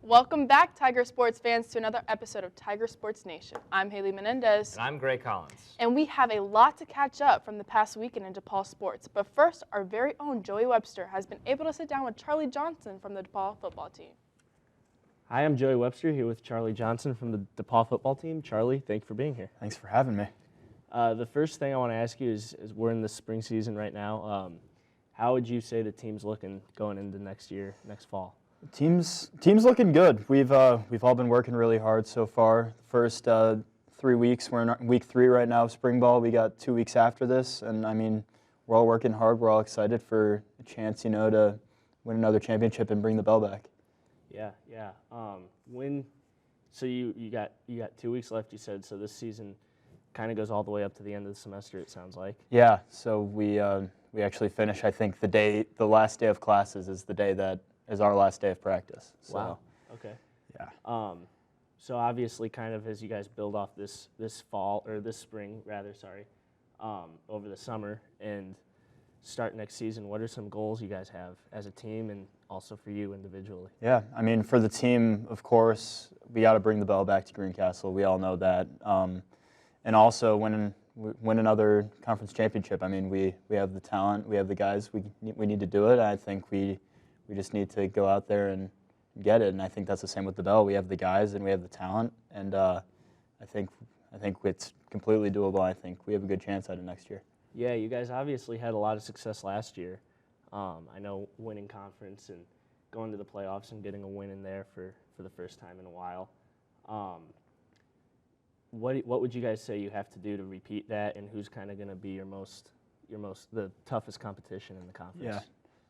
Welcome back, Tiger Sports fans, to another episode of Tiger Sports Nation. I'm Haley Menendez. And I'm Gray Collins. And we have a lot to catch up from the past weekend in DePauw sports. But first, our very own Joey Webster has been able to sit down with Charlie Johnson from the DePauw football team. Hi, I'm Joey Webster here with Charlie Johnson from the DePauw football team. Charlie, thank you for being here. Thanks for having me. The first thing I want to ask you is we're in the spring season right now. How would you say the team's looking going into next fall? Team's looking good. We've all been working really hard so far. First 3 weeks, we're in week 3 right now of spring ball. We got 2 weeks after this, and I mean, we're all working hard. We're all excited for a chance, to win another championship and bring the bell back. Yeah. So you got 2 weeks left, you said. So this season kind of goes all the way up to the end of the semester, it sounds like. Yeah. So we actually finish. I think the last day of classes is the day that is our last day of practice. So, wow. Okay. Yeah. So obviously, kind of as you guys build off this spring, over the summer and start next season, what are some goals you guys have as a team and also for you individually? Yeah. I mean, for the team, of course, we got to bring the bell back to Greencastle. We all know that. And also win another conference championship. I mean, we have the talent, we have the guys. We need to do it. I think we just need to go out there and get it. And I think that's the same with the bell. We have the guys and we have the talent. And I think it's completely doable. I think we have a good chance at it next year. Yeah, you guys obviously had a lot of success last year. I know winning conference and going to the playoffs and getting a win in there for the first time in a while. What would you guys say you have to do to repeat that, and who's kind of going to be the toughest competition in the conference? Yeah,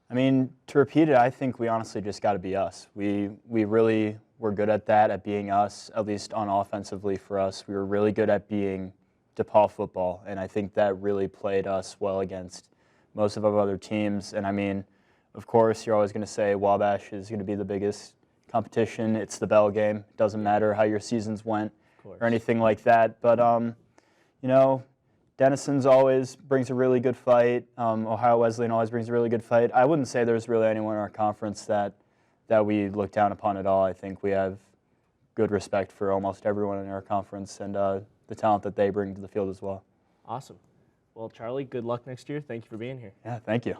I mean, to repeat it, I think we honestly just got to be us. We really were good at that, at being us, at least on offensively for us. We were really good at being DePauw football, and I think that really played us well against most of our other teams. And I mean, of course, you're always going to say Wabash is going to be the biggest competition. It's the bell game. It doesn't matter how your seasons went or anything like that. But, Denison's always brings a really good fight. Ohio Wesleyan always brings a really good fight. I wouldn't say there's really anyone in our conference that we look down upon at all. I think we have good respect for almost everyone in our conference and the talent that they bring to the field as well. Awesome. Well, Charlie, good luck next year. Thank you for being here. Yeah, thank you.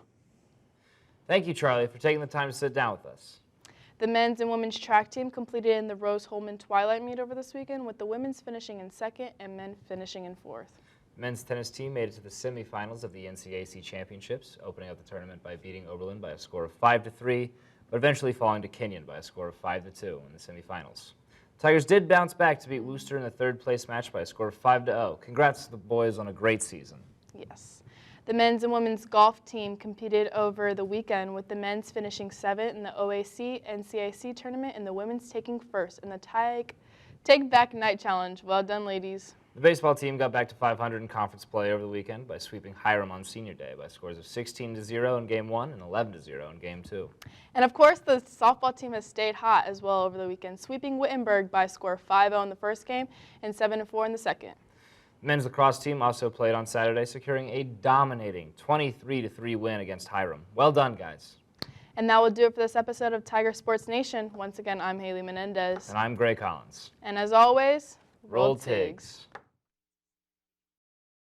Thank you, Charlie, for taking the time to sit down with us. The men's and women's track team completed in the Rose-Hulman Twilight meet over this weekend, with the women's finishing in 2nd and men finishing in 4th. The men's tennis team made it to the semifinals of the NCAC championships, opening up the tournament by beating Oberlin by a score of 5-3, but eventually falling to Kenyon by a score of 5-2 in the semifinals. Tigers did bounce back to beat Worcester in the 3rd place match by a score of 5-0. Congrats to the boys on a great season. Yes. The men's and women's golf team competed over the weekend, with the men's finishing 7th in the OAC NCAC tournament and the women's taking 1st in the Take Back Night Challenge. Well done, ladies. The baseball team got back to 500 in conference play over the weekend by sweeping Hiram on Senior Day by scores of 16-0 in Game 1 and 11-0 in Game 2. And of course, the softball team has stayed hot as well over the weekend, sweeping Wittenberg by a score of 5-0 in the first game and 7-4 in the second. The men's lacrosse team also played on Saturday, securing a dominating 23-3 win against Hiram. Well done, guys. And that will do it for this episode of Tiger Sports Nation. Once again, I'm Haley Menendez. And I'm Gray Collins. And as always, Roll Tigs.